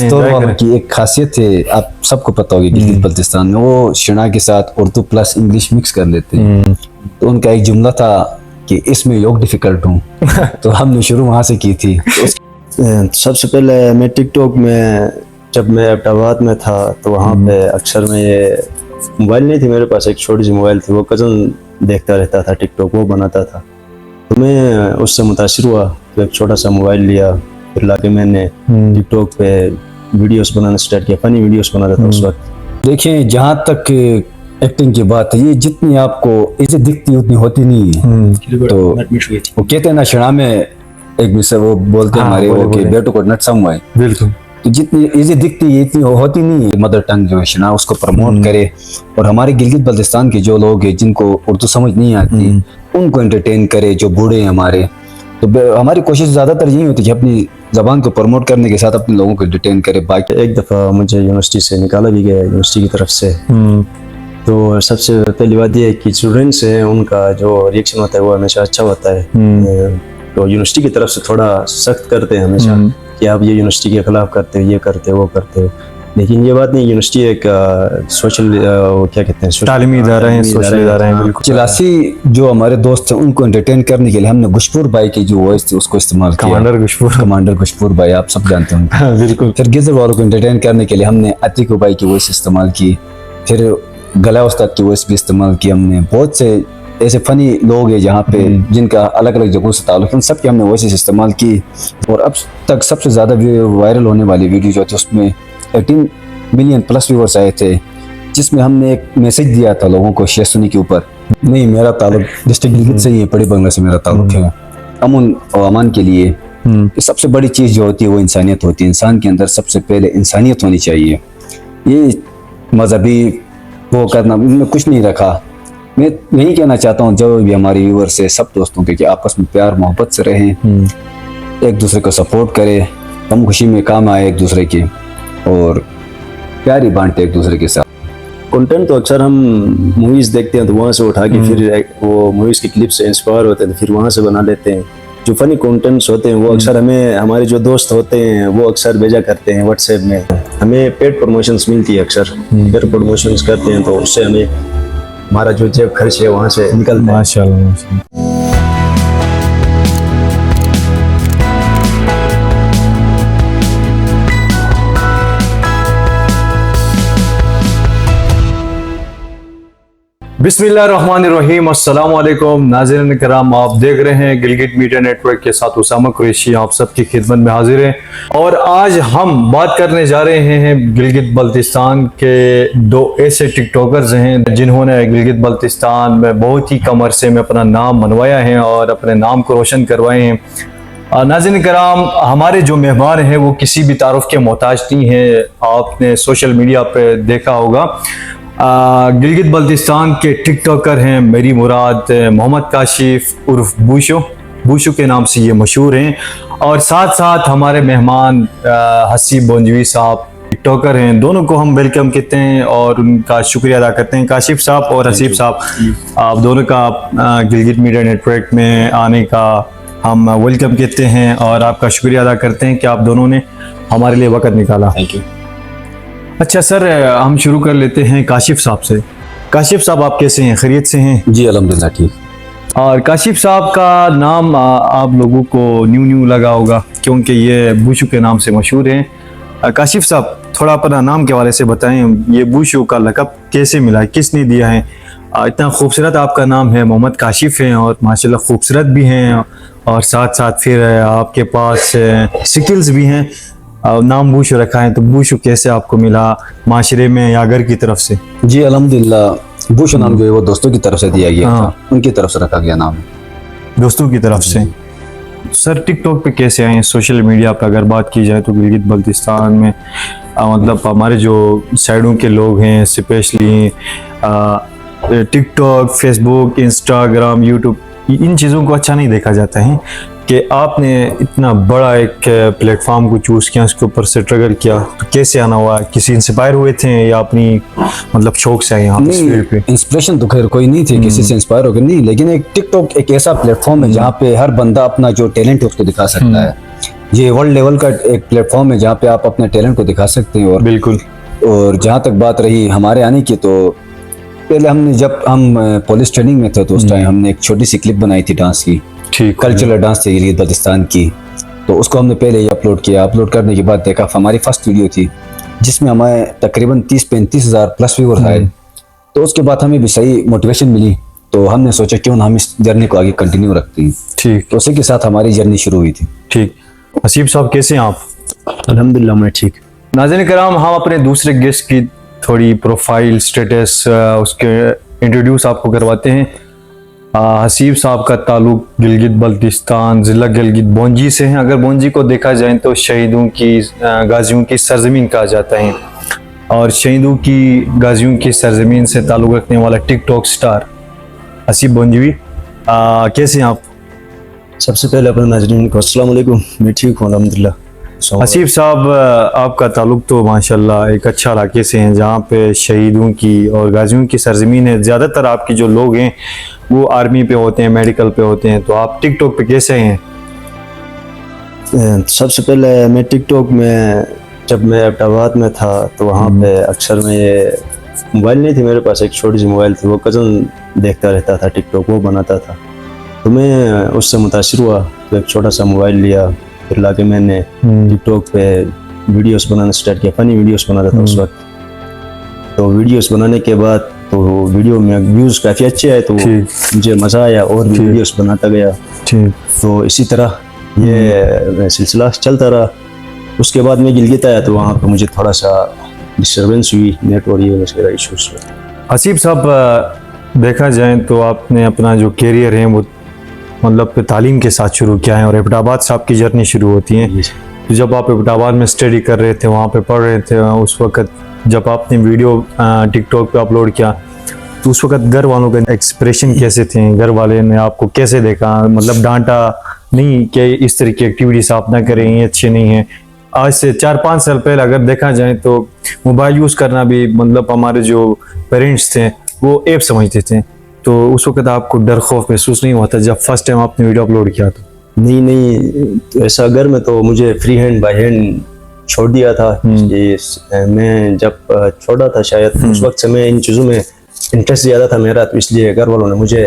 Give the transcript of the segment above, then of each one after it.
वालों की एक खासियत है, आप सबको पता होगी गिलगित बल्तिस्तान में, वो शिना के साथ उर्दू प्लस इंग्लिश मिक्स कर लेते हैं। तो उनका एक जुमला था कि इसमें योग डिफिकल्ट हूँ। तो हमने शुरू वहाँ से की थी। सबसे पहले मैं टिकटॉक में, जब मैं एबटाबाद में था तो वहाँ पे अक्सर मैं, ये मोबाइल नहीं थी मेरे पास, एक छोटी सी मोबाइल थी, वो कज़न देखता रहता था टिकटॉक, वो बनाता था, तो मैं उससे मुतासिर हुआ, तो एक छोटा सा मोबाइल लिया, फिर लाके मैंने टिकटॉक पे वीडियोस बनाना स्टार्ट किया, फनी वीडियोस बनाता था उस वक्त। देखिए, जहाँ तक एक्टिंग की बात है, ये जितनी आपको इज्जत दिखती है उतनी होती नहीं है। तो वो कहते हैं ना, शिना में एक विषय वो बोलते हैं हमारे वो कि बेटो को नट समझ, बिल्कुल, तो जितनी इज्जत दिखती है इतनी होती नहीं है। मदर टंग जो है शिना, उसको प्रमोट करे, और हमारे गिलगित बल्तिस्तान के जो लोग हैं जिनको उर्दू समझ नहीं आती उनको एंटरटेन करे, जो बूढ़े हैं हमारे। तो हमारी कोशिश ज्यादातर यही होती है कि अपनी जबान को प्रमोट करने के साथ अपने लोगों को एंटरटेन करे। बाकी एक दफ़ा मुझे यूनिवर्सिटी से निकाला भी गया, यूनिवर्सिटी की तरफ से। तो सबसे पहली बात यह है कि स्टूडेंट्स हैं, उनका जो रिएक्शन होता है वो हमेशा अच्छा होता है। तो यूनिवर्सिटी की तरफ से थोड़ा सख्त करते हैं हमेशा कि आप ये यूनिवर्सिटी के खिलाफ करते हो, ये करते हो, वो करते हो। लेकिन ये बात नहीं, यूनिवर्सिटी एक सोशल, क्या कहते हैं, तालीमी इदारा है, सोशल इदारा है। बिल्कुल। चिलासी जो हमारे दोस्त हैं उनको एंटरटेन करने के लिए हमने गुशपुर भाई की जो वॉइस थी उसको इस्तेमाल किया। कमांडर गुशपुर भाई, आप सब जानते हैं। बिल्कुल। फिर गिजर वालों को एंटरटेन करने के लिए हमने अतीक भाई की वॉइस इस्तेमाल की, फिर गला उस्ताद की वॉइस भी इस्तेमाल की हमने। बहुत से ऐसे फनी लोग हैं जहाँ पे जिनका अलग अलग जगहों से ताल्लुक है, उन सब की हमने वॉइस इस्तेमाल की। और अब तक सबसे ज़्यादा वायरल होने वाली वीडियो जो थी उसमें 18 मिलियन प्लस व्यूअर्स आए थे, जिसमें हमने एक मैसेज दिया था लोगों को शेखसुनी के ऊपर। नहीं, मेरा ताल्लुक डिस्ट्रिक्ट गिलगित से ही है, बड़ी बंगला से मेरा ताल्लुक है, अमन और अमान के लिए। सबसे बड़ी चीज़ जो होती है वो इंसानियत होती है। इंसान के अंदर सबसे पहले इंसानियत होनी चाहिए। ये मजहबी वो करना में कुछ नहीं रखा। मैं यही कहना चाहता हूँ जो भी हमारे व्यूअर्स है, सब दोस्तों के, कि आपस में प्यार मोहब्बत से रहें, एक दूसरे को सपोर्ट करें, हम खुशी में काम आए एक दूसरे की, और प्यार ही बांटे एक दूसरे के साथ। कंटेंट तो अक्सर हम मूवीज़ देखते हैं तो वहाँ से उठा के फिर वो मूवीज़ की क्लिप से इंस्पायर होते हैं तो फिर वहाँ से बना लेते हैं। जो फनी कंटेंट्स होते हैं वो अक्सर हमें, हमारे जो दोस्त होते हैं वो अक्सर भेजा करते हैं व्हाट्सएप में। हमें पेड प्रमोशंस मिलती है अक्सर, पेड प्रमोशंस करते हैं तो उससे हमें हमारा जो जेब खर्च है वहाँ से निकलता है। माशाल्लाह। बिस्मिल्लाहिर्रहमानिर्रहीम, अस्सलाम वालेकुम नाज़रीन कराम, आप देख रहे हैं गिलगित मीडिया नेटवर्क के साथ उसामा कुरैशी आप सबकी खिदमत में हाजिर है। और आज हम बात करने जा रहे हैं गिलगित बल्तिस्तान के दो ऐसे टिकटॉकर्स हैं जिन्होंने गिलगित बल्तिस्तान में बहुत ही कम अरसे में अपना नाम मनवाया है और अपने नाम को रोशन करवाए हैं। नाज़रीन कराम, हमारे जो मेहमान हैं वो किसी भी तारुफ के मोहताज नहीं है। आपने सोशल मीडिया पे देखा होगा, गिलगित बल्तिस्तान के टिकटॉकर हैं मेरी मुराद मोहम्मद काशिफ उर्फ बूशो के नाम से ये मशहूर हैं। और साथ साथ हमारे मेहमान हसीब बोंजवी साहब टिकटॉकर हैं। दोनों को हम वेलकम कहते हैं और उनका शुक्रिया अदा करते हैं। काशिफ साहब और हसीब साहब, आप दोनों का गिलगित मीडिया नेटवर्क में आने का हम वेलकम कहते हैं और आपका शुक्रिया अदा करते हैं कि आप दोनों ने हमारे लिए वक्त निकाला। Thank you. अच्छा सर, हम शुरू कर लेते हैं काशिफ साहब से। काशिफ साहब, आप कैसे हैं? खैरियत से हैं? जी अल्हम्दुलिल्लाह ठीक। और काशिफ साहब का नाम आप लोगों को न्यू लगा होगा क्योंकि ये बूशो के नाम से मशहूर हैं। काशिफ साहब, थोड़ा अपना नाम के हवाले से बताएं, ये बूशो का लक़ब कैसे मिला, किसने दिया है? इतना खूबसूरत आपका नाम है, मोहम्मद काशिफ हैं और माशाल्लाह खूबसूरत भी हैं और साथ साथ फिर आपके पास स्किल्स भी हैं, नाम बूशो रखा है। तो बूशो कैसे आपको मिला, माशरे में या घर की तरफ से? जी अल्हम्दुलिल्लाह, बूशो नाम जो है वो दोस्तों की तरफ से दिया गया था, उनकी तरफ से रखा गया नाम, दोस्तों की तरफ से। सर, टिकटॉक पे कैसे आए? सोशल मीडिया पे अगर बात की जाए तो गिलगित बल्तिस्तान में मतलब हमारे जो साइडों के लोग हैं, specially TikTok, Facebook, Instagram, YouTube, इन चीज़ों को अच्छा नहीं देखा जाता है कि आपने इतना बड़ा एक प्लेटफॉर्म को चूज़ किया, उसके ऊपर से स्ट्रगल किया। तो कैसे आना हुआ? किसी इंस्पायर हुए थे या अपनी मतलब शौक से आए यहाँ पे? इंस्पिरेशन तो खैर कोई नहीं थी किसी से इंस्पायर होकर, नहीं, लेकिन एक टिकटॉक एक ऐसा प्लेटफॉर्म है जहाँ पे हर बंदा अपना जो टैलेंट है उसको दिखा सकता है। ये वर्ल्ड लेवल का एक प्लेटफॉर्म है जहाँ पे आप अपने टैलेंट को दिखा सकते हैं। बिल्कुल। और जहाँ तक बात रही हमारे आने की, तो पहले हमने जब हम पुलिस ट्रेनिंग में थे तो उस टाइम हमने एक छोटी सी क्लिप बनाई थी डांस की, ठीक। कल्चरल डांस थी गिलगित बल्तिस्तान की। तो उसको हमने पहले ही अपलोड किया। अपलोड करने के बाद देखा हमारी फर्स्ट वीडियो थी जिसमें हमें तकरीबन 30-35 हज़ार प्लस व्यूअर्स आए। तो उसके बाद हमें भी सही मोटिवेशन मिली, तो हमने सोचा क्यों ना हम इस जर्नी को आगे कंटिन्यू रखते हैं। ठीक। तो उसी के साथ हमारी जर्नी शुरू हुई थी। ठीक। हसीब साहब कैसे हैं आप? अल्हम्दुलिल्लाह मैं ठीक। नाज़रीन कराम, हम अपने दूसरे गेस्ट की थोड़ी प्रोफाइल स्टेटस उसके इंट्रोड्यूस आपको करवाते हैं। हसीब साहब का ताल्लुक गिलगित बल्तिस्तान ज़िला गिलगित बोंजी से है। अगर बोंजी को देखा जाए तो शहीदों की गाजियों की सरजमीन कहा जाता है, और शहीदों की गाजियों की सरजमीन से ताल्लुक़ रखने वाला टिकटॉक स्टार हसीब बोंजवी, कैसे हैं आप? सबसे पहले अपने नाज़रीन को अस्सलाम वालेकुम। मैं ठीक हूँ अल्हम्दुलिल्लाह। हसीब साहब, आपका ताल्लुक तो माशाल्लाह एक अच्छा इलाके से हैं जहाँ पे शहीदों की और गाजियों की सरजमीन है। ज़्यादातर आपके जो लोग हैं वो आर्मी पे होते हैं, मेडिकल पे होते हैं, तो आप टिकटॉक पे कैसे हैं? सबसे पहले मैं टिकटॉक में जब मैं एबटाबाद में था तो वहाँ पे अक्सर मैं ये मोबाइल नहीं थी मेरे पास, एक छोटी सी मोबाइल थी, वो कज़न देखता रहता था टिकटॉक, वो बनाता था। तो मैं उससे मुतासिर हुआ तो एक छोटा सा मोबाइल लिया, फिर लाके मैंने टिकटॉक पे वीडियोस बनाना स्टार्ट किया। फनी वीडियोस बनाता था उस वक्त। तो वीडियोस बनाने के बाद तो वीडियो में व्यूज़ काफ़ी अच्छे आए, तो मुझे मज़ा आया और भी वीडियोस बनाता गया। तो इसी तरह ये सिलसिला चलता रहा। उसके बाद मैं गिलगित आया तो वहाँ पे मुझे थोड़ा सा डिस्टर्बेंस हुई, नेटवर्क ये वगैरह इशूज़। हसीब साहब, देखा जाए तो आपने अपना जो कैरियर है वो मतलब तालीम के साथ शुरू किया है, और एबटाबाद से आपकी जर्नी शुरू होती है। तो जब आप एबटाबाद में स्टडी कर रहे थे, वहाँ पे पढ़ रहे थे, उस वक्त जब आपने वीडियो टिकटॉक पे अपलोड किया तो उस वक्त घर वालों का एक्सप्रेशन कैसे थे? घर वाले ने आपको कैसे देखा? मतलब डांटा नहीं कि इस तरह की एक्टिविटीज आप ना करें, ये अच्छे नहीं है? आज से 4-5 साल पहले अगर देखा जाए तो मोबाइल यूज़ करना भी मतलब हमारे जो पेरेंट्स थे वो ऐप समझते थे, तो उस वक्त आपको डर खौफ महसूस नहीं हुआ था जब फर्स्ट टाइम आपने वीडियो अपलोड किया था? नहीं, तो ऐसा घर में तो मुझे फ्री हैंड बाय हैंड छोड़ दिया था। ये मैं जब छोड़ा था शायद उस वक्त से मैं इन चीज़ों में इंटरेस्ट ज़्यादा था मेरा, तो इसलिए घर वालों ने मुझे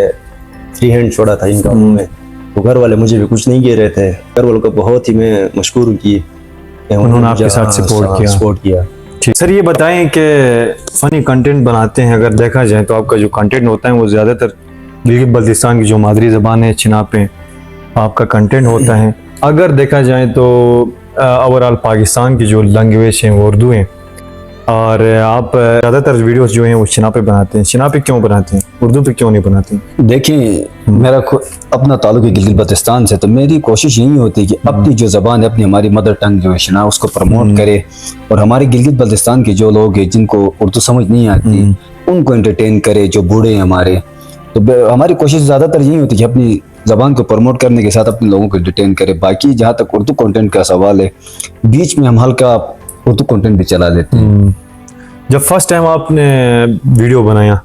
फ्री हैंड छोड़ा था इन कामों में। तो घर वाले मुझे भी कुछ नहीं कह रहे थे। घर वालों का बहुत ही मैं मशकूर हूँ कि उन्होंने आपके साथ सपोर्ट किया। ठीक सर, ये बताएं कि फ़नी कंटेंट बनाते हैं, अगर देखा जाए तो आपका जो कंटेंट होता है वो ज़्यादातर गिलगित बल्तिस्तान की जो मादरी ज़बान है चिनाब पे आपका कंटेंट होता है। अगर देखा जाए तो ओवरऑल पाकिस्तान की जो लैंग्वेज है वो उर्दू है, और आप ज़्यादातर वीडियोस जो हैं वो चिनाब पे बनाते हैं। चिनाब पे क्यों बनाते हैं, उर्दू पे क्यों नहीं बनाते? देखिए, मेरा अपना ताल्लुक है गिलगित बल्तिस्तान से, तो मेरी कोशिश यही होती है कि अपनी जो ज़बान है, अपनी हमारी मदर टंग जो है शिना, उसको प्रमोट करे, और हमारे गिलगित बल्तिस्तान के जो लोग हैं जिनको उर्दू समझ नहीं आती उनको एंटरटेन करे, जो बूढ़े हैं हमारे। तो हमारी कोशिश ज़्यादातर यही होती है कि अपनी ज़बान को प्रमोट करने के साथ अपने लोगों को एंटरटेन करे। बाकी जहाँ तक उर्दू कंटेंट का सवाल है, बीच में हम हल्का उर्दू कंटेंट भी चला लेते हैं। जब फर्स्ट टाइम आपने वीडियो बनाया,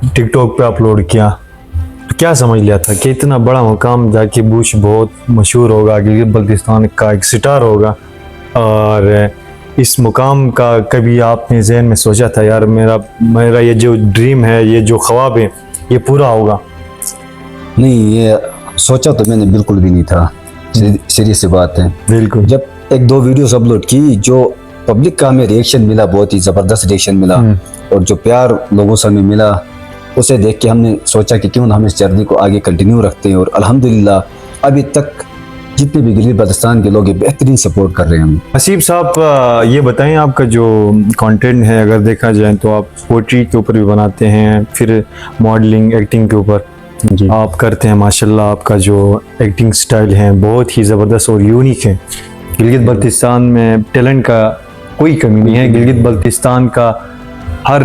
टिकटॉक पे अपलोड किया, तो क्या समझ लिया था कि इतना बड़ा मुकाम जाके बूश बहुत मशहूर होगा, गिलगित बल्तिस्तान का एक स्टार होगा, और इस मुकाम का कभी आपने जहन में सोचा था यार मेरा ये जो ड्रीम है, ये जो ख्वाब है, ये पूरा होगा? नहीं, ये सोचा तो मैंने बिल्कुल भी नहीं था। सीरियस सी बात है। बिल्कुल। जब 1-2 वीडियोस अपलोड की, जो पब्लिक का हमें रिएक्शन मिला, बहुत ही ज़बरदस्त रिएक्शन मिला, और जो प्यार लोगों से हमें मिला, उसे देख के हमने सोचा कि क्यों ना हम इस जर्नी को आगे कंटिन्यू रखते हैं। और अल्हम्दुलिल्लाह अभी तक जितने भी गिलगित बल्तिस्तान के लोग हैं बेहतरीन सपोर्ट कर रहे हैं हमें। हसीब साहब, ये बताएं आपका जो कंटेंट है, अगर देखा जाए तो आप पोइट्री के ऊपर भी बनाते हैं, फिर मॉडलिंग, एक्टिंग के ऊपर आप करते हैं। माशाल्लाह आपका जो एक्टिंग स्टाइल है बहुत ही ज़बरदस्त और यूनिक है। गिलगित बल्तिस्तान में टैलेंट का कोई कमी नहीं है। गिलगित बल्तिस्तान का हर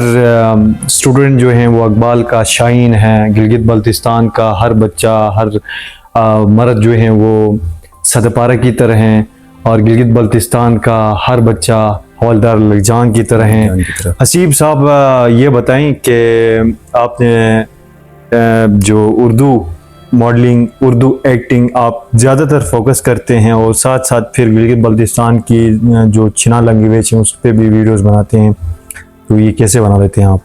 स्टूडेंट जो है वो इकबाल का शाहीन है। गिलगित बल्तिस्तान का हर बच्चा, हर मर्द जो है वो सदपारा की तरह हैं, और गिलगित बल्तिस्तान का हर बच्चा हवलदार लगजान की तरह हैं। हसीब साहब, ये बताएं कि आपने जो उर्दू मॉडलिंग, उर्दू एक्टिंग आप ज़्यादातर फोकस करते हैं और साथ साथ फिर गिलगित बल्तिस्तान की जो चिना लैंग्वेज है उस पर भी वीडियोस बनाते हैं, तो ये कैसे बना लेते हैं आप?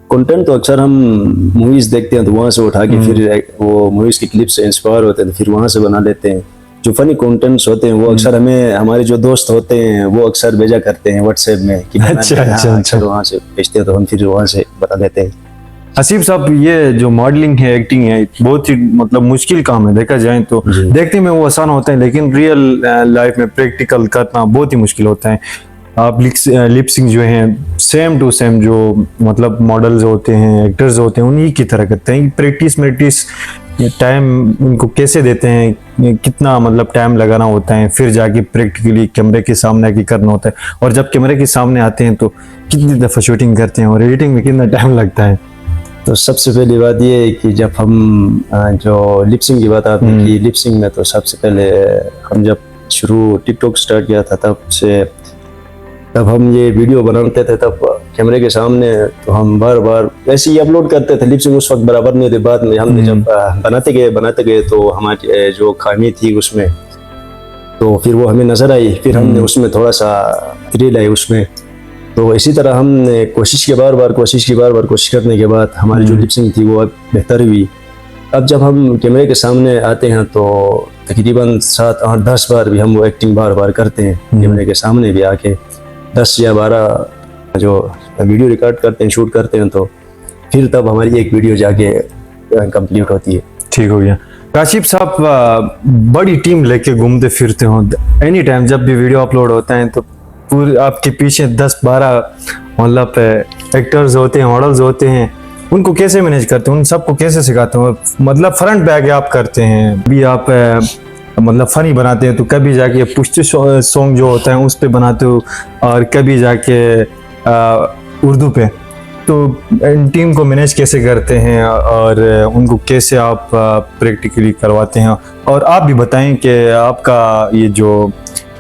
कंटेंट तो अक्सर हम मूवीज़ देखते हैं तो वहाँ से उठा के फिर वो मूवीज़ की क्लिप से इंस्पायर होते हैं तो फिर वहाँ से बना लेते हैं। जो फनी कंटेंट्स होते हैं वो अक्सर हमें हमारे जो दोस्त होते हैं वो अक्सर भेजा करते हैं व्हाट्सएप में कि अच्छा। वहाँ से भेजते हैं तो हम फिर वहाँ से बता देते हैं। आसिफ साहब, ये जो मॉडलिंग है, एक्टिंग है, बहुत ही मतलब मुश्किल काम है देखा जाए तो। देखने में वो आसान होता है लेकिन रियल लाइफ में प्रैक्टिकल करना बहुत ही मुश्किल होता है। आप लिपसिंग जो है सेम टू सेम जो मतलब मॉडल्स होते हैं, एक्टर्स होते हैं, उन्हीं की तरह करते हैं। प्रैक्टिस टाइम उनको कैसे देते हैं, कितना मतलब टाइम लगाना होता है, फिर जाके प्रैक्टिकली कैमरे के सामने आके करना होता है, और जब कैमरे के सामने आते हैं तो कितनी दफ़ा शूटिंग करते हैं और एडिटिंग में कितना टाइम लगता है? तो सबसे पहली बात ये है कि जब हम जो लिपसिंग की बात आती है कि लिपसिंग में तो सबसे पहले हम जब शुरू टिकटॉक स्टार्ट किया था तब हम ये वीडियो बनाते थे, तब कैमरे के सामने तो हम बार बार ऐसे ही अपलोड करते थे। लिपसिंग उस वक्त बराबर नहीं थे। बाद में हमने जब बनाते गए तो हमारी जो खामी थी उसमें तो फिर वो हमें नजर आई, फिर हमने उसमें थोड़ा सा थ्रिल आई उसमें। तो इसी तरह हमने कोशिश करने के बाद हमारी जो लिपसिंग थी वो अब बेहतर हुई। अब जब हम कैमरे के सामने आते हैं तो तकरीबन 7, 8, 10 बार भी हम वो एक्टिंग बार बार करते हैं कैमरे के सामने भी आके। 10 या 12 जो वीडियो रिकॉर्ड करते हैं, शूट करते हैं, तो फिर तब हमारी एक वीडियो जाके कंप्लीट होती है। ठीक हो गया। काशिफ साहब, बड़ी टीम लेके घूमते फिरते हो, एनी टाइम जब भी वीडियो अपलोड होता है तो पूरे आपके पीछे 10-12 मतलब एक्टर्स होते हैं, मॉडल्स होते हैं, उनको कैसे मैनेज करते हैं, उन सबको कैसे सिखाते हो? मतलब फ्रंट बैक आप करते हैं भी, आप मतलब फनी बनाते हैं तो कभी जाके पुश्ती सॉन्ग जो होता है उस पे बनाते हो और कभी जाके उर्दू पे, तो टीम को मैनेज कैसे करते हैं और उनको कैसे आप प्रैक्टिकली करवाते हैं? और आप भी बताएं कि आपका ये जो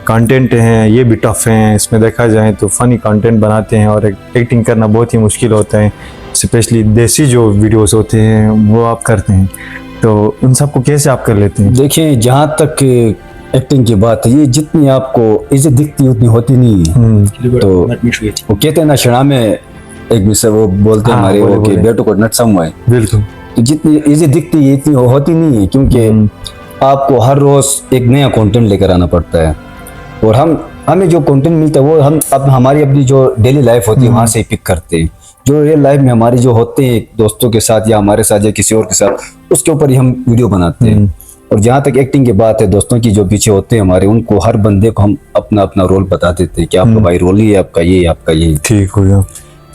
कंटेंट हैं ये भी टफ हैं, इसमें देखा जाए तो फनी कंटेंट बनाते हैं और एक्टिंग करना बहुत ही मुश्किल होता है, स्पेशली देसी जो वीडियोस होते हैं वो आप करते हैं, तो उन सबको कैसे आप कर लेते हैं? देखिए, जहाँ तक एक्टिंग की बात है, ये जितनी आपको इज्जत दिखती है उतनी होती नहीं है। तो वो कहते हैं ना, शणा में एक मिसर वो बोलते हैं हमारे वो कि बेटो को नट समझ है। बिल्कुल। तो जितनी इज्जत दिखती है इतनी होती नहीं है, क्योंकि आपको हर रोज एक नया कंटेंट लेकर आना पड़ता है और हमें जो कंटेंट मिलता है वो हम अब हमारी अपनी जो डेली लाइफ होती है वहाँ से पिक करते हैं। जो रियल लाइफ में हमारे जो होते हैं दोस्तों के साथ या हमारे साथ या किसी और के साथ, उसके ऊपर ही हम वीडियो बनाते हैं। और जहाँ तक एक्टिंग की बात है, दोस्तों की जो पीछे होते हैं हमारे, उनको हर बंदे को हम अपना अपना रोल बता देते हैं कि आपका भाई रोल ही है, आपका ये, आपका ये। ठीक हो गया।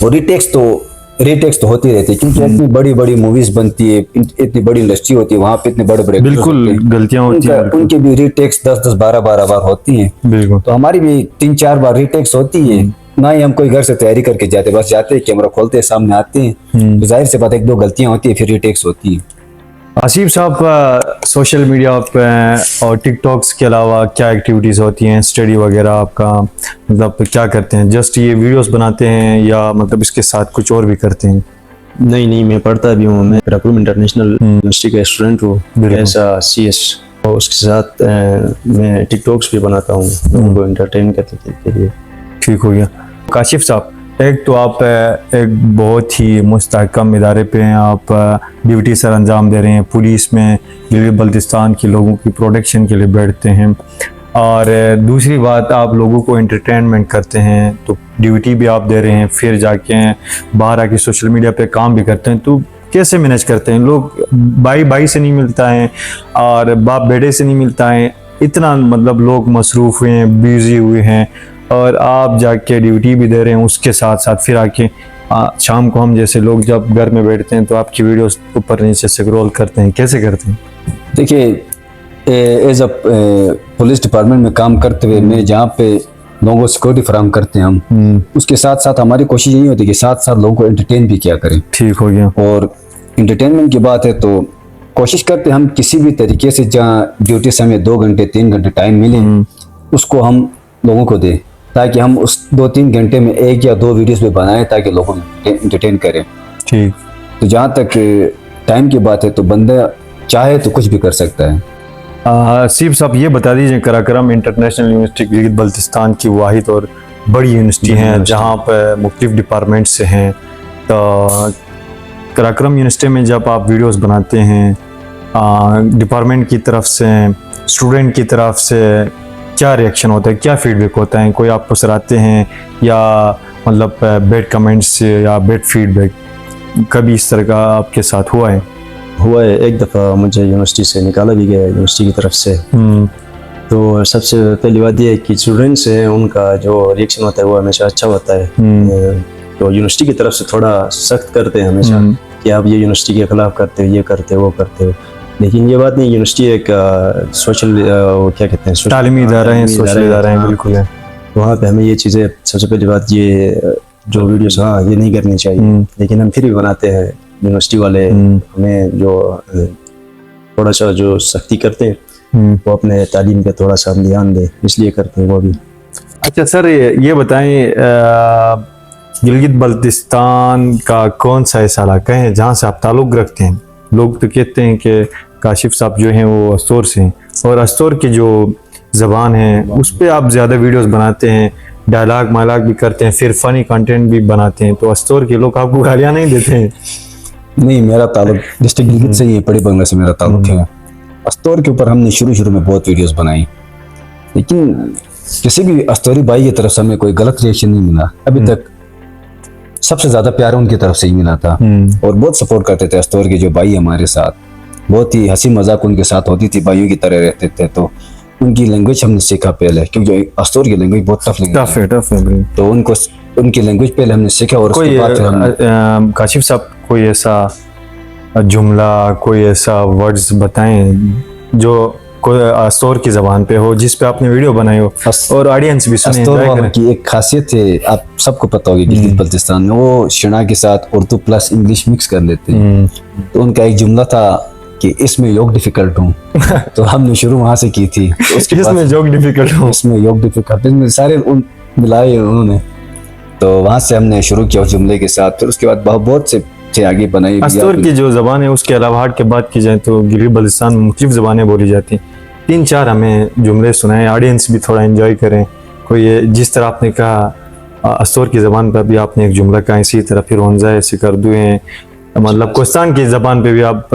और रीटेक्स तो होती रहती है, क्योंकि इतनी बड़ी बड़ी मूवीज बनती है, इतनी बड़ी इंडस्ट्री होती है, वहाँ पे इतने बड़े बड़े बिल्कुल गलतियां होती हैं, उनके भी रीटेक्स 10-10, 12-12 बार होती हैं। बिल्कुल। तो हमारी भी 3-4 बार रीटेक्स होती है। ना ही हम कोई घर से तैयारी करके जाते, बस जाते हैं, कैमरा खोलते हैं, सामने आते हैं, तो जाहिर से बात 1-2 गलतियां होती है, फिर रीटेक्स होती है। आसिफ साहब, सोशल मीडिया पे और टिकटॉक्स के अलावा क्या एक्टिविटीज़ होती हैं, स्टडी वगैरह आपका मतलब क्या करते हैं? जस्ट ये वीडियोस बनाते हैं या मतलब इसके साथ कुछ और भी करते हैं? नहीं, मैं पढ़ता भी हूँ। मैं रायपुर इंटरनेशनल यूनिवर्सिटी का स्टूडेंट हूँ, ऐसा CS। और उसके साथ मैं टिकटॉक्स भी बनाता हूँ लोगों को एंटरटेन करने के लिए। ठीक हो गया। काशिफ साहब, एक तो आप एक बहुत ही मुस्तहकम इदारे पे हैं, आप ड्यूटी सर अंजाम दे रहे हैं, पुलिस में गिलगित बल्तिस्तान के लोगों की प्रोटेक्शन के लिए बैठते हैं, और दूसरी बात आप लोगों को एंटरटेनमेंट करते हैं, तो ड्यूटी भी आप दे रहे हैं, फिर जाके बाहर आके सोशल मीडिया पे काम भी करते हैं, तो कैसे मैनेज करते हैं? लोग भाई से नहीं मिलता है और बाप बेटे से नहीं मिलता है, इतना मतलब लोग मसरूफ़ हुए हैं, बिजी हुए हैं, और आप जाके ड्यूटी भी दे रहे हैं, उसके साथ साथ फिर आके शाम को हम जैसे लोग जब घर में बैठते हैं तो आपकी वीडियोस ऊपर नीचे स्क्रॉल करते हैं, कैसे करते हैं? देखिए, एज अ पुलिस डिपार्टमेंट में काम करते हुए मैं जहाँ पे लोगों को सिक्योरिटी फराहम करते हैं हम, उसके साथ साथ हमारी कोशिश यही होती है कि साथ साथ लोगों को एंटरटेन भी किया करें। ठीक हो गया। और एंटरटेनमेंट की बात है तो कोशिश करते हैं हम किसी भी तरीके से जहाँ ड्यूटी से हमें 2 घंटे 3 घंटे टाइम मिले उसको हम लोगों को दें, ताकि हम उस 2-3 घंटे में 1 या 2 वीडियोस भी बनाएं ताकि लोगों को एंटरटेन करें। ठीक। तो जहाँ तक टाइम की बात है तो बंदा चाहे तो कुछ भी कर सकता है। आसिफ साहब ये बता दीजिए, कराक्रम इंटरनेशनल यूनिवर्सिटी गिलगित बल्तिस्तान की वाहिद और बड़ी यूनिवर्सिटी है जहाँ पर मुख्तलिफ डिपार्टमेंट से हैं। तो कराक्रम यूनिवर्सिटी में जब आप वीडियोस बनाते हैं डिपार्टमेंट की तरफ से, स्टूडेंट की तरफ से क्या रिएक्शन होता है, क्या फीडबैक होता है? कोई आपको सराहते हैं या मतलब बैड कमेंट्स या बैड फीडबैक, कभी इस तरह का आपके साथ हुआ है? हुआ है, एक दफ़ा मुझे यूनिवर्सिटी से निकाला भी गया यूनिवर्सिटी की तरफ से। तो सबसे पहली बात यह है कि स्टूडेंट्स हैं, उनका जो रिएक्शन होता है वो हमेशा अच्छा होता है। तो यूनिवर्सिटी की तरफ से थोड़ा सख्त करते हैं हमेशा कि आप ये यूनिवर्सिटी के खिलाफ करते हो, ये करते हो, वो करते हो। लेकिन ये बात नहीं, यूनिवर्सिटी एक सोशल क्या कहते हैं, तालीमी इदारा है, सोशल इदारा है, बिल्कुल है। वहाँ पे हमें ये चीज़ें, सबसे पहली बात ये जो वीडियोस, हाँ ये नहीं करनी चाहिए, लेकिन हम फिर भी बनाते हैं। यूनिवर्सिटी वाले हमें जो थोड़ा सा जो सख्ती करते हैं वो अपने तालीम पे थोड़ा सा ध्यान दें, इसलिए करते हैं वो भी। अच्छा सर, ये बताएं, गिलगित बल्तिस्तान का कौन सा ऐसा इलाका है जहाँ से आप ताल्लुक़ रखते हैं? लोग तो कहते हैं कि काशिफ साहब जो हैं वो अस्तोर से हैं, और अस्तोर की जो ज़बान है उस पर आप ज़्यादा वीडियोस बनाते हैं, डायलॉग मायलॉग भी करते हैं, फिर फ़नी कंटेंट भी बनाते हैं। तो अस्तोर के लोग आपको गालियाँ नहीं देते हैं? नहीं, मेरा ताल्लुक डिस्ट्रिक्ट गिलगित से ही है, बड़ी बंगला से मेरा ताल्लुक है। अस्तोर के ऊपर हमने शुरू में बहुत वीडियोस बनाई, लेकिन किसी भी अस्तोरी भाई की तरफ से हमें कोई गलत रिएक्शन नहीं मिला अभी तक। सबसे ज्यादा प्यार उनकी तरफ से ही मिला था और बहुत सपोर्ट करते थे अस्तोर के जो भाई हमारे साथ। बहुत ही हंसी मजाक उनके साथ होती थी, भाइयों की तरह रहते थे। तो उनकी लैंग्वेज हमने सीखा पहले, क्योंकि जो अस्तोर की लैंग्वेज बहुत टफ है, तो उनकी लैंग्वेज पहले हमने सीखा। और उसके बाद काशिफ साहब कोई ऐसा जुमला, कोई ऐसा वर्ड्स बताएं जो कोई अस्तोर की ज़बान पे हो, जिस पे आपने वीडियो बनाई हो और ऑडियंस भी सुने। अस्तोर की एक खासियत है, आप सबको पता होगी, गिलगित बल्तिस्तान में वो शिना के साथ उर्दू प्लस इंग्लिश मिक्स कर लेते हैं। तो उनका एक जुमला था कि इसमें योग डिफिकल्ट हूँ। तो हमने शुरू वहाँ से की थी। तो इसमें योग डिफिकल्ट हूँ, इसमें योग डिफिकल्ट, इसमें सारे मिलाए उन्होंने। तो वहाँ से हमने शुरू किया उस जुमले के साथ। फिर उसके बाद बहुत से आगे बनाई। अस्तोर की जो ज़बान है उसके अलावा हट के बात की जाए तो गिलगित बल्तिस्तान में मुख्तलिफ ज़बानें बोली जाती हैं। 3-4 हमें जुमले सुनाएं, ऑडियंस भी थोड़ा एंजॉय करें। कोई जिस तरह आपने कहा अस्तोर की ज़बान पर भी आपने एक जुमला कहा, इसी तरह फिर वंजा ऐसे कर दो हैं, मतलब कोस्तान की ज़बान पे भी आप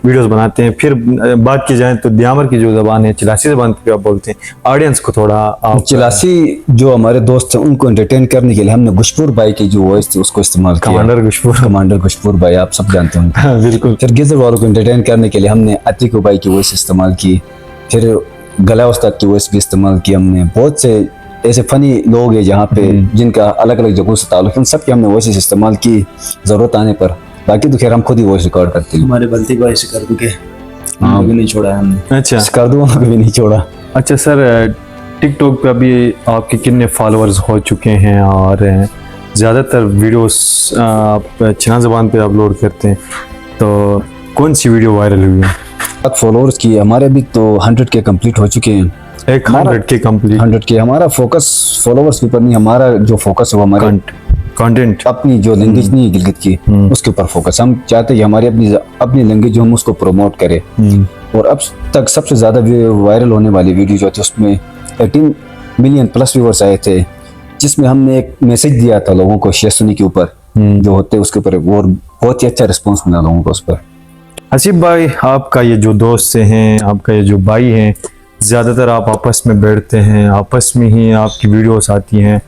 वीडियोस बनाते हैं। फिर बात की जाए तो दियामर की जो ज़बान है, चिलासी ज़बान पे भी आप बोलते हैं। ऑडियंस को थोड़ा चिलासी जो हमारे दोस्त हैं उनको एंटरटेन करने के लिए हमने गुशपुर भाई की जो वॉइस थी उसको इस्तेमाल किया। कमांडर गुशपुर भाई, आप सब जानते हैं। बिल्कुल। फिर गिजर वालों को एंटरटेन करने के लिए हमने अतीक भाई की वॉइस इस्तेमाल की। फिर गला उस्ताद की वॉइस भी इस्तेमाल की हमने। बहुत से ऐसे फनी लोग हैं जहाँ पे जिनका अलग अलग जगहों से ताल्लुक, उन सब की हमने वॉइस इस्तेमाल की ज़रूरत आने पर। बाकी तो खैर हम खुद ही वॉइस रिकॉर्ड करते हैं। हमारे बल्ती भाई से कर दूंगे, हाँ भी नहीं छोड़ा हमने। अच्छा, कर दूँ भी नहीं छोड़ा। अच्छा सर, टिकटॉक पे अभी आपके कितने फॉलोअर्स हो चुके हैं और ज़्यादातर वीडियोस आप चिना ज़बान पे अपलोड करते हैं, तो कौन सी वीडियो वायरल हुई है? फॉलोअर्स की हमारे भी तो 100 के कंप्लीट हो चुके हैं। 100 के कंप्लीट? 100 के। हमारा फोकस फॉलोअर्स के ऊपर नहीं, हमारा जो फोकस है वो हमारे कंटेंट, अपनी जो लैंग्वेज नहीं है गिलगित की उसके ऊपर फोकस। हम चाहते हैं कि हमारी अपनी लैंग्वेज जो हम उसको प्रमोट करें। और अब तक सबसे ज्यादा वायरल होने वाली वीडियो जो थी उसमें 18 मिलियन प्लस व्यूअर्स आए थे, जिसमें हमने एक मैसेज दिया था लोगों को शेयर सुनी के ऊपर जो होते हैं उसके ऊपर, और बहुत ही अच्छा रिस्पॉन्स मिला लोगों को उस पर। आसिफ भाई, आपका ये जो दोस्त हैं, आपका ये जो भाई हैं, ज़्यादातर आप आपस में बैठते हैं, आपस में ही आपकी वीडियोस आती हैं,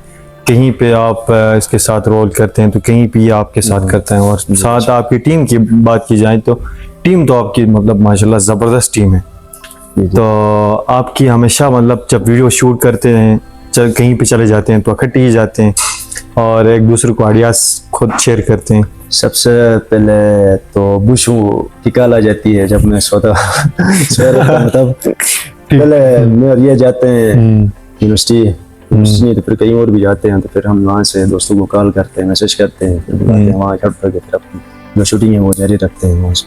कहीं पे आप इसके साथ रोल करते हैं तो कहीं पे आपके साथ करते हैं। और साथ आपकी टीम की बात की जाए तो टीम तो आपकी मतलब माशाल्लाह ज़बरदस्त टीम है। तो आपकी हमेशा मतलब जब वीडियो शूट करते हैं, कहीं पे चले जाते हैं तो इकट्ठे ही जाते हैं और एक दूसरे को आइडियाज़ खुद शेयर करते हैं। सबसे पहले तो बुश निकाला जाती है जब मैं सोता मतलब पहले मैं ये जाते हैं यूनिवर्सिटी नहीं तो फिर कहीं और भी जाते हैं, तो फिर हम वहाँ से दोस्तों को कॉल करते हैं, मैसेज करते हैं, फिर वहाँ इकट्ठा करके फिर अपनी जो शूटिंग है वो जारी रखते हैं वहाँ से।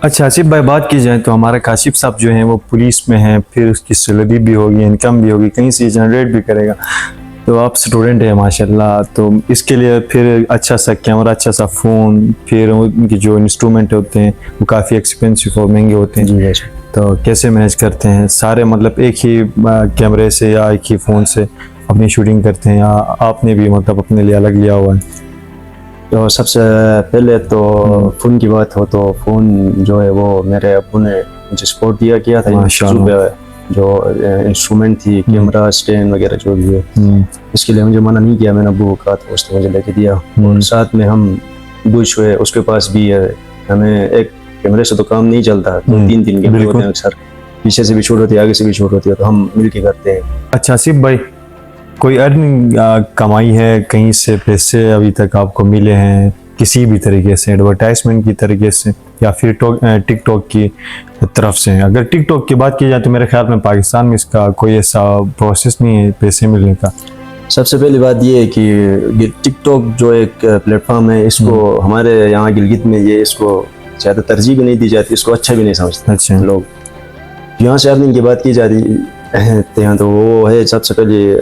अच्छा आसिफ भाई, बात की जाए तो हमारा काशिफ साहब जो हैं वो पुलिस में हैं, फिर उसकी सैलरी भी होगी, इनकम भी होगी, कहीं से जनरेट भी करेगा। तो आप स्टूडेंट हैं माशाल्लाह, तो इसके लिए फिर अच्छा सा कैमरा, अच्छा सा फ़ोन, फिर उनके जो इंस्ट्रूमेंट होते हैं वो काफ़ी एक्सपेंसिव और महंगे होते हैं। जी भाई। तो कैसे मैनेज करते हैं सारे, मतलब एक ही कैमरे से या एक ही फ़ोन से अपनी शूटिंग करते हैं, या आपने भी मतलब अपने लिए अलग लिया हुआ है? तो सबसे पहले तो फ़ोन की बात हो तो फ़ोन जो है वो मेरे अब्बू ने मुझे सपोर्ट किया था। माशाल्लाह। जो इंस्ट्रूमेंट थी, कैमरा स्टैंड वगैरह जो भी है, इसके लिए मुझे मना नहीं किया। मैंने अब्बू को कहा तो उसने मुझे लेके दिया। और साथ में हम बुश हुए, उसके पास भी है। हमें एक कैमरे से तो काम नहीं चलता, तो तीन कैमरे होते हैं अक्सर, पीछे से भी शूट होती है, आगे से भी शूट होती है, तो हम मिल के करते हैं। अच्छा आसिफ भाई, कोई अर्निंग कमाई है कहीं से, पैसे अभी तक आपको मिले हैं किसी भी तरीके से, एडवर्टाइजमेंट की तरीके से या फिर टिकटॉक की तरफ से? अगर टिकटॉक की बात की जाए तो मेरे ख्याल में पाकिस्तान में इसका कोई ऐसा प्रोसेस नहीं है पैसे मिलने का। सबसे पहली बात ये है कि टिकटॉक जो एक प्लेटफॉर्म है, इसको हमारे यहाँ गिलगित में ये इसको ज़्यादा तरजीह भी नहीं दी जाती, इसको अच्छा भी नहीं समझते अच्छा लोग। यहाँ से अर्निंग की बात की जाती है तो वो है सबसे पहले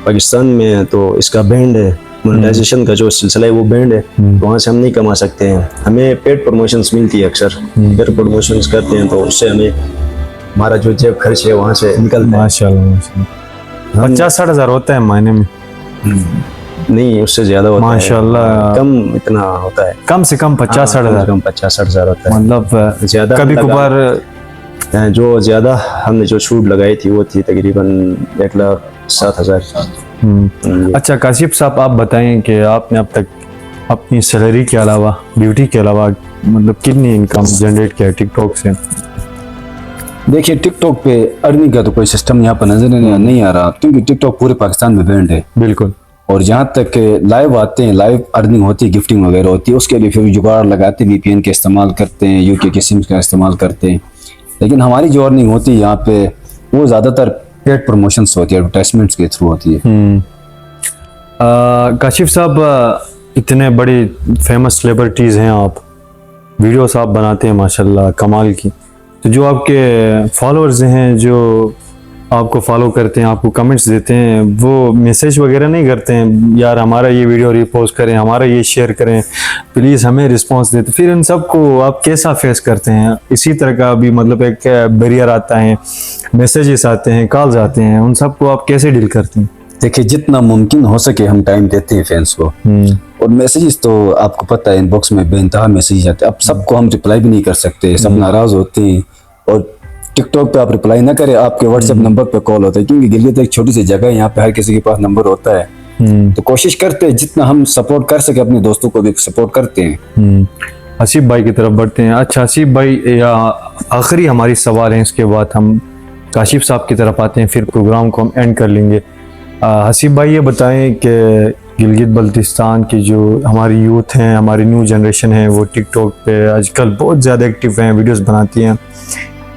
पाकिस्तान में तो इसका बैंड है, मोनेटाइजेशन का जो सिलसिला है वो बैंड है, तो वहाँ से हम नहीं कमा सकते हैं। हमें पेड प्रमोशंस मिलती है अक्सर, पेड प्रमोशंस करते हैं तो उससे हमें हमारा जो जेब खर्च है वहाँ से निकलता है। माशाल्लाह 50-60 हज़ार होता है महीने में? नहीं, उससे ज़्यादा होता है माशाल्लाह। कम इतना होता है, कम से कम 50-60 हज़ार? कम 50-60 हज़ार होता है। मतलब ज़्यादा कभी कभार जो ज़्यादा हमने जो शूट लगाई थी वो थी तकरीबन 1,07,000। अच्छा काशिफ साहब, आप बताएं कि आपने अब तक अपनी सैलरी के अलावा, ड्यूटी के अलावा मतलब कितनी इनकम जनरेट किया टिकटॉक से? देखिए, टिकटॉक पे अर्निंग का तो कोई सिस्टम यहाँ पर नजर नहीं आ रहा, क्योंकि टिकटॉक पूरे पाकिस्तान में बैंड है। बिल्कुल। और जहाँ तक लाइव आते हैं, लाइव अर्निंग होती है, गिफ्टिंग वगैरह होती है, उसके लिए फिर जुगाड़ लगाते हैं, VPN के इस्तेमाल करते हैं, UK के सिम्स का इस्तेमाल करते हैं। लेकिन हमारी जो अर्निंग होती है यहाँ पे वो ज़्यादातर पेड प्रमोशंस होती है, एडवर्टाइजमेंट्स के थ्रू होती है। काशिफ साहब, इतने बड़े फेमस सेलिब्रिटीज़ हैं आप, वीडियोस आप बनाते हैं माशाल्लाह कमाल की, तो जो आपके फॉलोअर्स हैं, जो आपको फॉलो करते हैं, आपको कमेंट्स देते हैं, वो मैसेज वगैरह नहीं करते हैं यार हमारा ये वीडियो रिपोस्ट करें, हमारा ये शेयर करें, प्लीज़ हमें रिस्पांस देते? फिर इन सब को आप कैसा फेस करते हैं? इसी तरह का भी मतलब एक बैरियर आता है, मैसेजेस आते हैं, कॉल्स आते हैं, उन सब को आप कैसे डील करते हैं? देखिए, जितना मुमकिन हो सके हम टाइम देते हैं फैंस को, और मैसेजेस तो आपको पता है इनबॉक्स में बेइंतहा मैसेज आते हैं। अब सबको हम रिप्लाई भी नहीं कर सकते, सब नाराज होते हैं। और टिकटॉक पे आप रिप्लाई ना करें, आपके व्हाट्सएप नंबर पे कॉल होता है, क्योंकि गिलगित एक छोटी सी जगह है, यहाँ पे हर किसी के पास नंबर होता है। तो कोशिश करते हैं जितना हम सपोर्ट कर सके, अपने दोस्तों को भी सपोर्ट करते हैं। आसिफ भाई की तरफ बढ़ते हैं। अच्छा आसिफ भाई, या आखिरी हमारी सवाल है, इसके बाद हम काशिफ साहब की तरफ आते हैं, फिर प्रोग्राम को हम एंड कर लेंगे। आसिफ भाई, ये बताएं कि गिलगित बल्तिस्तान की जो हमारी यूथ हैं, हमारी न्यू जनरेशन है, वो टिकटॉक पे आजकल बहुत ज़्यादा एक्टिव हैं, वीडियोस बनाती हैं।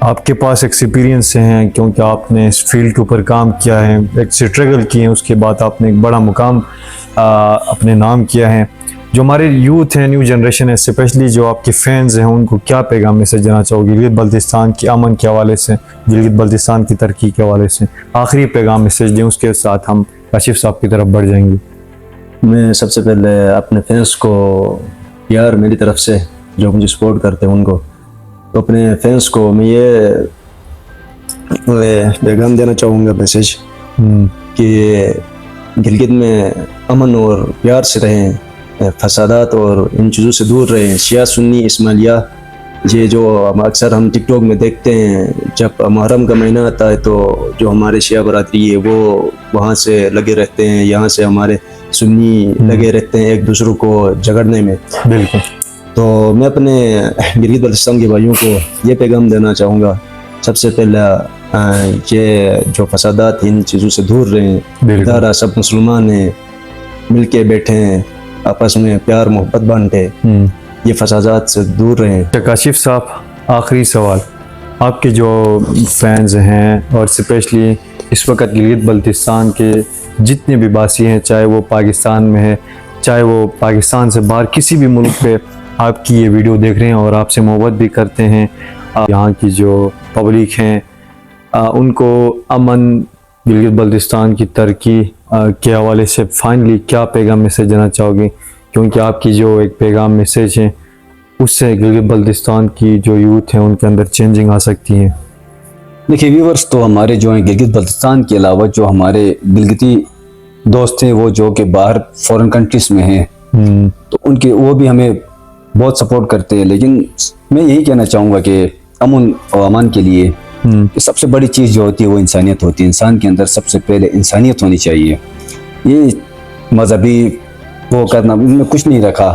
आपके पास एक्सपीरियंस हैं क्योंकि आपने इस फील्ड के ऊपर काम किया है, एक स्ट्रगल किए हैं, उसके बाद आपने एक बड़ा मुकाम अपने नाम किया है। जो हमारे यूथ हैं, न्यू जनरेशन है, स्पेशली जो आपके फैंस हैं, उनको क्या पैगाम मैसेज देना चाहोगे गिलगित बल्तिस्तान के अमन के हवाले से, गिलगित बल्तिस्तान की तरक्की के हवाले से? आखिरी पैगाम मैसेज दें, उसके साथ हम काशिफ साहब की तरफ बढ़ जाएंगे। मैं सबसे पहले अपने फैंस को यार मेरी तरफ से जो मुझे सपोर्ट करते हैं उनको, तो अपने फैंस को मैं ये पैगाम देना चाहूँगा मैसेज कि गिलगित में अमन और प्यार से रहें, फसादात और इन चीज़ों से दूर रहें। शिया सुन्नी इस्माइलिया, ये जो अक्सर हम टिकटॉक में देखते हैं, जब मुहर्रम का महीना आता है तो जो हमारे शिया बरादरी है वो वहाँ से लगे रहते हैं, यहाँ से हमारे सुन्नी लगे रहते हैं एक दूसरों को झगड़ने में। बिल्कुल। तो मैं अपने गिलगित बल्तिस्तान के भाइयों को ये पैगाम देना चाहूँगा, सबसे पहला ये जो फसादात इन चीज़ों से दूर रहें। इधर सब मुसलमान हैं, मिल के बैठें, आपस में प्यार मोहब्बत बांटे, ये फसादात से दूर रहें। काशिफ साहब, आखिरी सवाल, आपके जो फैंस हैं और स्पेशली इस वक्त गिलगित बल्तिस्तान के जितने भी बासी हैं, चाहे वो पाकिस्तान में है, चाहे वो पाकिस्तान से बाहर किसी भी मुल्क पे आपकी ये वीडियो देख रहे हैं और आपसे मोहब्बत भी करते हैं, यहाँ की जो पब्लिक हैं, उनको अमन गिलगित बल्तिस्तान की तरक्की के हवाले से फाइनली क्या पैगाम मैसेज देना चाहोगे, क्योंकि आपकी जो एक पैगाम मैसेज है उससे गिलगित बल्तिस्तान की जो यूथ है उनके अंदर चेंजिंग आ सकती है। देखिए व्यूवर्स, तो हमारे जो हैं गिलगित बल्तिस्तान के अलावा जो हमारे गिलगिती दोस्त हैं वो जो कि बाहर फॉरेन कंट्रीज में हैं, तो उनके वो भी हमें बहुत सपोर्ट करते हैं। लेकिन मैं यही कहना चाहूँगा कि अमन और अमान के लिए कि सबसे बड़ी चीज़ जो होती है वो इंसानियत होती है। इंसान के अंदर सबसे पहले इंसानियत होनी चाहिए। ये मजहबी वो करना में कुछ नहीं रखा।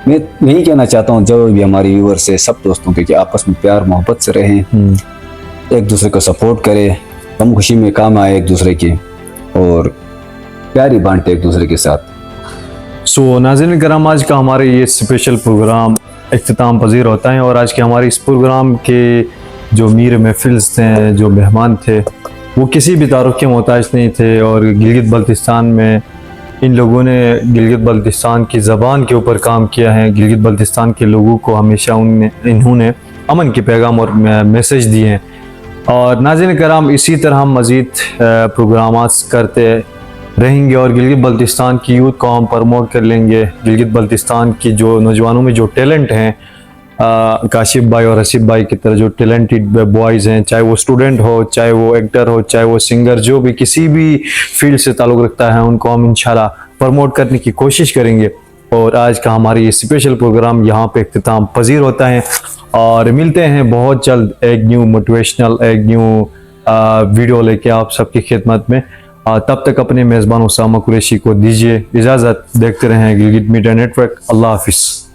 मैं यही कहना चाहता हूँ जो भी हमारे व्यूअर्स है सब दोस्तों के कि आपस में प्यार मोहब्बत से रहें, एक दूसरे को सपोर्ट करें, गम खुशी में काम आए एक दूसरे के, और प्यार ही बांटे एक दूसरे के साथ। सो नाज़रीन करम, आज का हमारे ये स्पेशल प्रोग्राम इख्तिताम पजीर होता है और आज के हमारे इस प्रोग्राम के जो मीर महफिल्स थे, जो मेहमान थे, वो किसी भी तारुफ के मोहताज नहीं थे। और गिलगित बल्तिस्तान में इन लोगों ने गिलगित बल्तिस्तान की ज़बान के ऊपर काम किया है। गिलगित बल्तिस्तान के लोगों को हमेशा इन्होंने अमन के पैगाम और मैसेज दिए हैं। और नाज़रीन कराम, इसी तरह हम मज़ीद प्रोग्रामात करते रहेंगे और गिलगित बल्तिस्तान की यूथ को हम प्रमोट कर लेंगे। गिलगित बल्तिस्तान की जो नौजवानों में जो टैलेंट हैं, काशिफ भाई और हसीब भाई की तरह जो टैलेंटेड बॉयज़ हैं, चाहे वो स्टूडेंट हो, चाहे वो एक्टर हो, चाहे वो सिंगर, जो भी किसी भी फील्ड से ताल्लुक़ रखता है, उनको हम इंशाल्लाह प्रमोट करने की कोशिश करेंगे। और आज का हमारा ये स्पेशल प्रोग्राम यहाँ पे इख्तिताम पजीर होता है और मिलते हैं बहुत जल्द एक न्यू मोटिवेशनल, एक न्यू वीडियो लेके आप सबकी खिदमत में। तब तक अपने मेज़बान उसामा कुरैशी को दीजिए इजाज़त। देखते रहें गिलगित मीडिया नेटवर्क। अल्लाह हाफिज़।